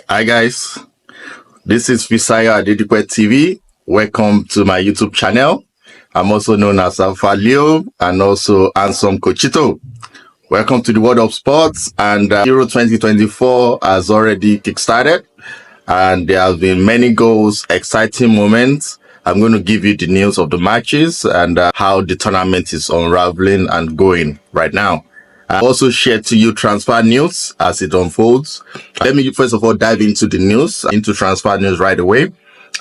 Hi guys, this is Fisayo Adedipe TV. Welcome to my YouTube channel. I'm also known as Alpha Leo and also Handsome Cochito. Welcome to the world of sports, and Euro 2024 has already kickstarted and there have been many goals, exciting moments. I'm going to give you the news of the matches and how the tournament is unraveling and going right now. I also share to you transfer news as it unfolds. Let me first of all dive into the news, into transfer news right away.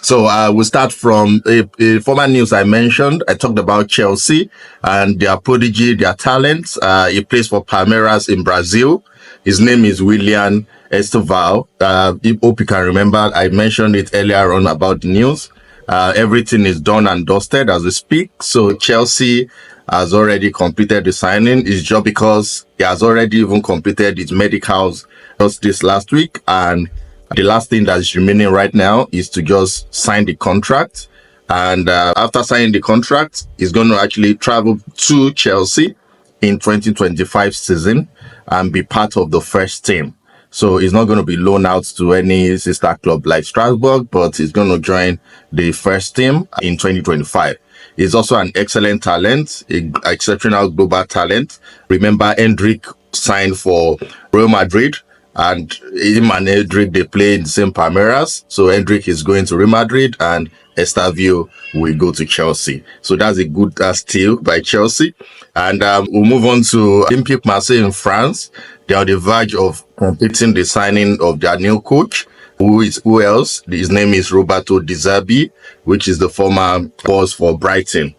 So we'll start from a former news I mentioned. I talked about Chelsea and their prodigy, their talents. He plays for Palmeiras in Brazil. His name is WILLIAN ESTAVAO. I hope you can remember. I mentioned it earlier on about the news. Everything is done and dusted as we speak. So Chelsea has already completed the signing. It's just because he has already even completed his medicals just this last week, and the last thing that is remaining right now is to just sign the contract. And after signing the contract, he's going to actually travel to Chelsea in 2025 season and be part of the first team. So he's not going to be loaned out to any sister club like Strasbourg, but he's going to join the first team in 2025. He's also an excellent talent, an exceptional global talent. Remember, Hendrik signed for Real Madrid, and him and Hendrik, they play in the same Palmeiras. So Hendrik is going to Real Madrid and ESTAVAO will go to Chelsea. So that's a good steal by Chelsea. And we'll move on to Olympique Marseille in France. They are on the verge of completing the signing of their new coach. Who else? His name is ROBERTO, which is the former boss for Brighton.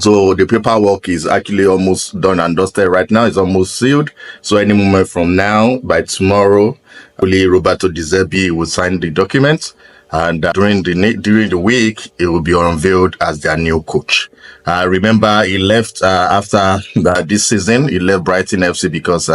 So the paperwork is actually almost done and dusted right now. It's almost sealed. So any moment from now, by tomorrow, only ROBERTO will sign the documents. And during the week, it will be unveiled as their new coach. Remember, he left after this season. He left Brighton FC because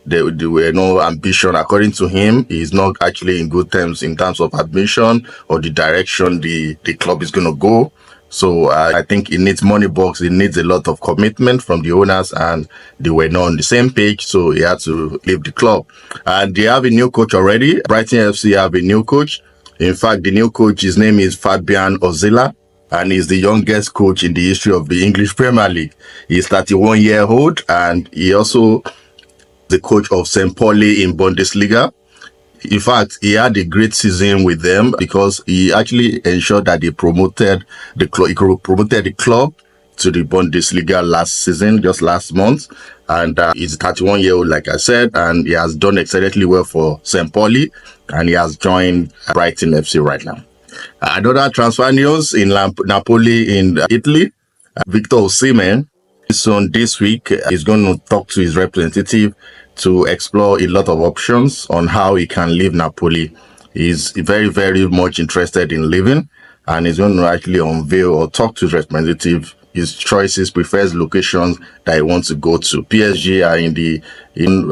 there were no ambition. According to him, he's not actually in good terms in terms of admission or the direction the club is going to go. So I think it needs money box. It needs a lot of commitment from the owners, and they were not on the same page. So he had to leave the club. And they have a new coach already. Brighton FC have a new coach. In fact, the new coach, his name is Fabian Ozila, and he's the youngest coach in the history of the English Premier League. He's 31-year-old, and he also is the coach of St. Pauli in Bundesliga. In fact, he had a great season with them because he actually ensured that they promoted the club. He promoted the club to the Bundesliga last season, just last month. And he's 31-year-old, like I said, and he has done excellently well for St. Pauli, and he has joined Brighton FC right now. Another transfer news in Napoli in Italy. Victor OSIMHEN, so this week, he's going to talk to his representative to explore a lot of options on how he can leave Napoli. He's very, very much interested in leaving, and he's going to actually unveil or talk to his representative his choices, prefers locations that he wants to go to. PSG are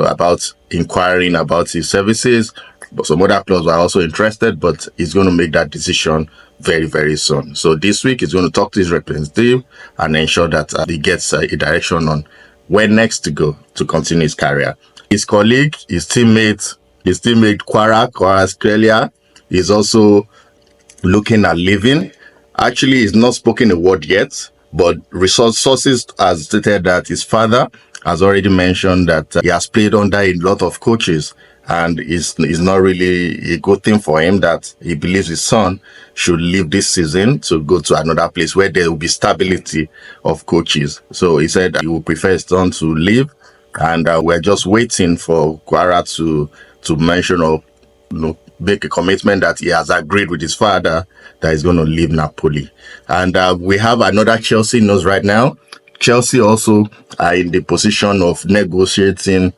about inquiring about his services, but some other clubs are also interested, but he's going to make that decision very, very soon. So this week he's going to talk to his representative and ensure that he gets a direction on where next to go to continue his career. His colleague, his teammate Kvaratskhelia is also looking at leaving. Actually, he's not spoken a word yet, but sources has stated that his father has already mentioned that he has played under a lot of coaches, and it's not really a good thing for him that he believes his son should leave this season to go to another place where there will be stability of coaches. So he said he would prefer his son to leave, and we're just waiting for Guara to mention or make a commitment that he has agreed with his father that he's going to leave Napoli. And we have another Chelsea news right now. Chelsea also are in the position of negotiating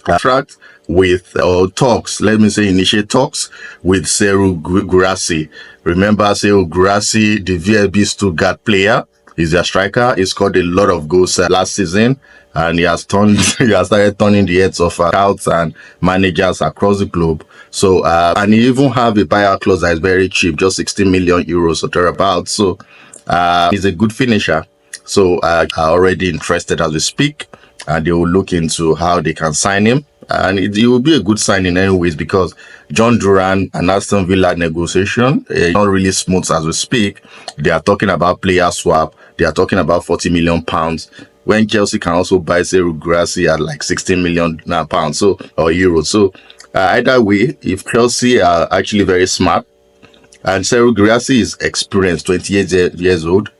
contract with talks, let me say initiate talks with Serhou Guirassy. Remember Serhou Guirassy, the VfB Stuttgart player, is their striker. He scored a lot of goals last season, and he has started turning the heads of scouts and managers across the globe. So and he even have a buyout clause that is very cheap, just 16 million euros or thereabouts. So he's a good finisher. So are already interested as we speak, and they will look into how they can sign him and it will be a good sign in anyways because Jhon Duran and Aston Villa negotiation not really smooth as we speak. They are talking about player swap. They are talking about £40 million. When Chelsea can also buy Serhou Guirassy at like £16 million or euros. So either way, if Chelsea are actually very smart, and Serhou Guirassy is experienced, 28 years old.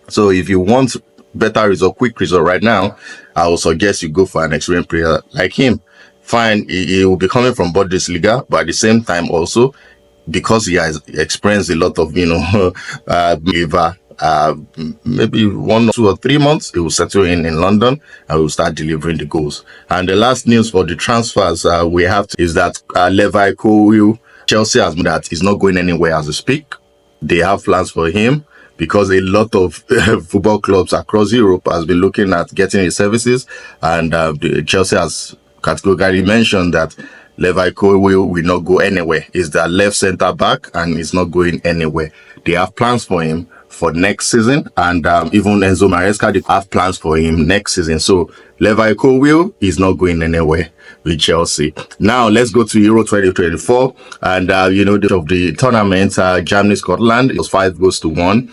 So if you want better result, quick result right now, I would suggest you go for an experienced player like him. Fine, he will be coming from Bundesliga, but at the same time also, because he has experienced a lot of, maybe 1 or 2 or 3 months, he will settle in London and will start delivering the goals. And the last news for the transfers we have is that Levi COLWILL, Chelsea has made that he's not going anywhere as we speak. They have plans for him because a lot of football clubs across Europe has been looking at getting his services, and Chelsea has categorically mentioned that Levi COLWILL will not go anywhere. He's their left centre back and he's not going anywhere. They have plans for him for next season, and even Enzo Maresca, they have plans for him next season. So Levi COLWILL is not going anywhere with Chelsea. Now let's go to Euro 2024, and of the tournament, Germany Scotland, it was 5-1.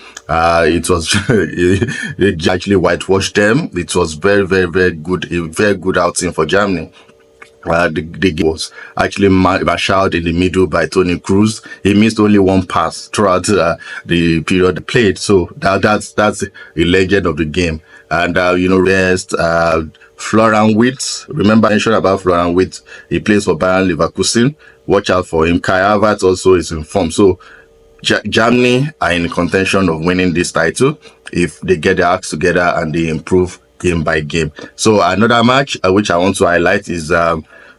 It was it actually whitewashed them. It was very, very, very good, a very good outing for Germany. The game was actually marshaled in the middle by Toni Kroos. He missed only one pass throughout the period they played. So that's a legend of the game. And rest Florian Wirtz. Remember I mentioned about Florian Wirtz. He plays for Bayern Leverkusen. Watch out for him. Kai Havertz also is in form. So Germany are in contention of winning this title if they get their acts together and they improve game by game. So another match which I want to highlight is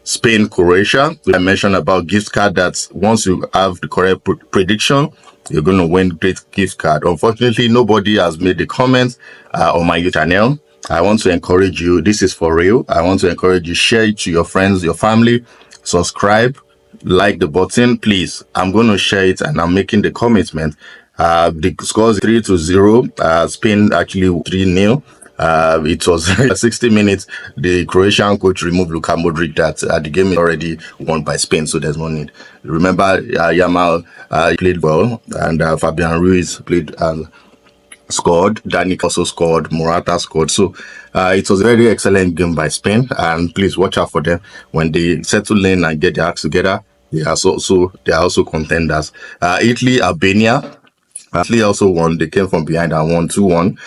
Spain Croatia. I mentioned about gift card, that once you have the correct prediction, you're going to win great gift card. Unfortunately, nobody has made the comments on my YouTube channel. I want to encourage you, this is for real. I want to encourage you, share it to your friends, your family, subscribe, like the button, please. I'm going to share it and I'm making the commitment. The score is 3-0. Spain actually 3-0. It was 60 minutes. The Croatian coach removed Luka Modric. That the game is already won by Spain, so there's no need. Remember, Yamal played well, and Fabian Ruiz played scored. Danik also scored. Morata scored. So it was a very excellent game by Spain, and please watch out for them when they settle in and get their acts together. They are also contenders. Italy, Albania. Italy also won. They came from behind and won 2-1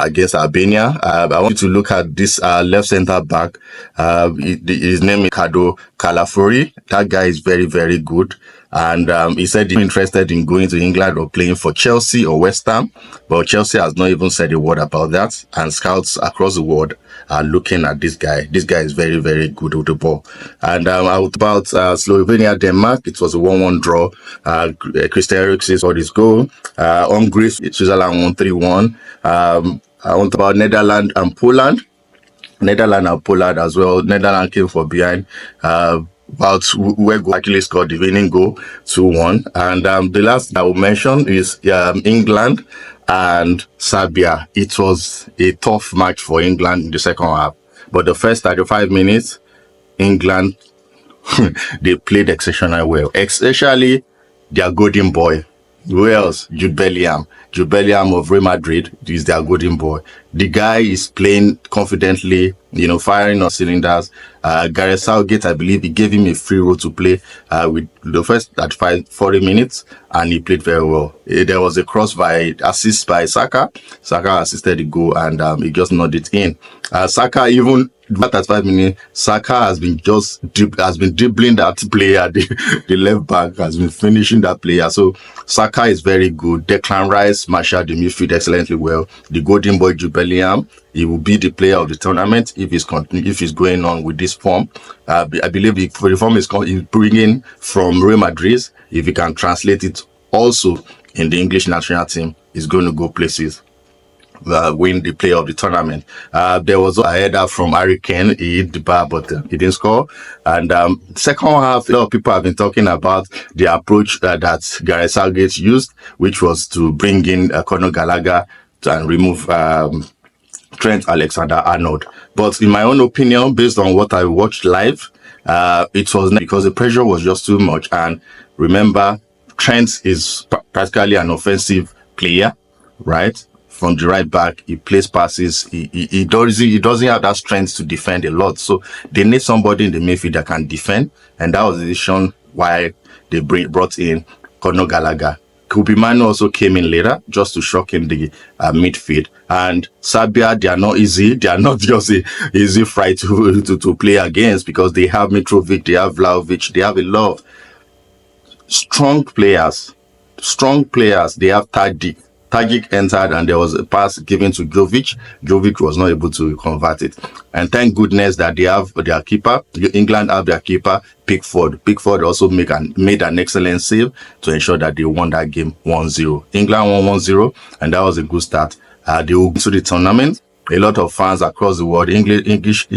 against Albania. I want you to look at this left center back. His name is Ricardo Calafori. That guy is very, very good. And he said he's interested in going to England or playing for Chelsea or West Ham. But Chelsea has not even said a word about that. And scouts across the world are looking at this guy. This guy is very, very good with the ball. And about Slovenia, Denmark, it was a 1-1 draw. Christian Eriksen scored his goal. Hungary, Switzerland won 3-1. I want about Netherlands and Poland. Netherlands and Poland as well. Netherlands came from behind. About where actually scored the winning goal, 2-1. And the last I will mention is England and Serbia. It was a tough match for England in the second half. But the first 35 minutes, England, they played exceptionally well. Especially their golden boy. Who else? Jude Bellingham. Jude Bellingham of Real Madrid is their golden boy. The guy is playing confidently, firing on cylinders. Gareth Southgate, I believe, he gave him a free role to play with the first 40 minutes, and he played very well. There was a assist by Saka. Saka assisted the goal, and he just nodded in. Saka, even at 5 minutes, Saka has been dribbling that player. The left back has been finishing that player. So Saka is very good. Declan Rice marshaled the midfield excellently well. The golden boy Jude Bellingham, he will be the player of the tournament if he's going on with this form. I believe the form is bringing from Real Madrid. If he can translate it also in the English national team, he's going to go places. Win the player of the tournament. There was a header from Harry Kane. He hit the bar, but he didn't score. And second half, a lot of people have been talking about the approach that Gareth Southgate used, which was to bring in Conor Gallagher and remove Trent Alexander-Arnold. But in my own opinion, based on what I watched live, It was because the pressure was just too much. And remember, Trent is practically an offensive player, right? From the right back, he plays passes. He doesn't have that strength to defend a lot. So they need somebody in the midfield that can defend, and that was the reason why they brought in Conor Gallagher. Kubimano also came in later just to shock in the midfield. And Serbia, they are not easy. They are not just a easy fight to play against, because they have Mitrovic, they have Vlahovic, they have a lot of strong players. They have Tadic entered, and there was a pass given to Jovic. Jovic was not able to convert it. And thank goodness that they have their keeper. England have their keeper, Pickford. Pickford also made an excellent save to ensure that they won that game 1-0. England won 1-0, and that was a good start. They will go to the tournament. A lot of fans across the world, English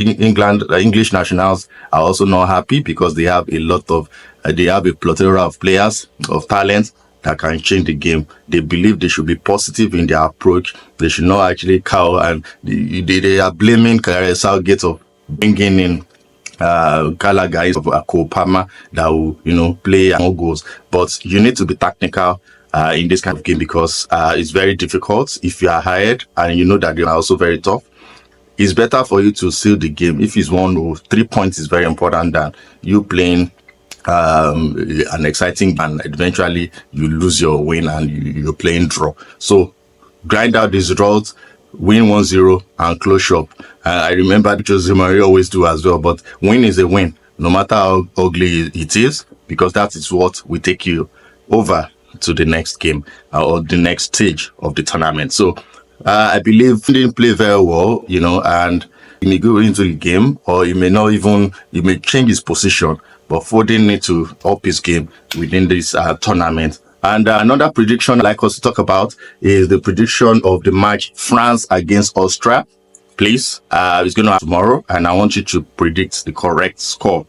nationals, are also not happy because they have a plethora of players, of talent that can change the game. They believe they should be positive in their approach. They should not actually cower, and they are blaming Southgate of bringing in Gallagher of Akopama that will, play more goals. But you need to be tactical in this kind of game, because it's very difficult if you are hired and you know that they are also very tough. It's better for you to seal the game. If it's 1-0, 3 points is very important than you playing an exciting, and eventually you lose your win and you're playing draw. So grind out these results, win 1-0 and close shop. I remember Jose Mourinho always do as well, but win is a win, no matter how ugly it is, because that is what will take you over to the next game or the next stage of the tournament. So I believe he didn't play very well, and he may go into the game, or he may change his position, but Foden need to up his game within this tournament. And another prediction I'd like us to talk about is the prediction of the match France against Austria. Please, it's going to happen tomorrow, and I want you to predict the correct score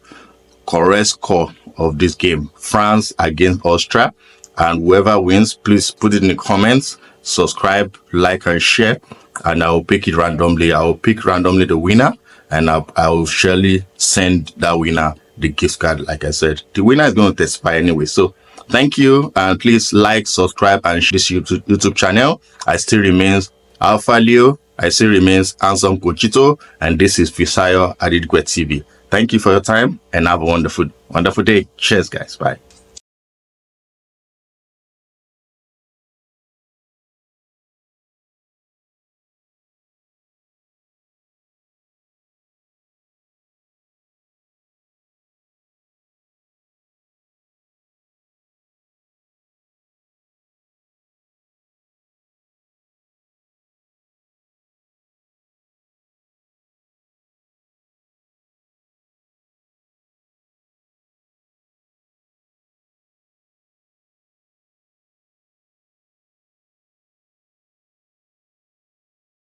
of this game, France against Austria. And whoever wins, please put it in the comments, subscribe, like, and share, and I will pick it randomly. I will pick randomly the winner, and I will surely send that winner the gift card. Like I said, the winner is going to testify anyway. So thank you, and please like, subscribe, and share this YouTube channel. I still remains Alpha Leo. I still remains Handsome Cochito, and this is Fisayo Adigwe TV. Thank you for your time, and have a wonderful day. Cheers, guys. Bye.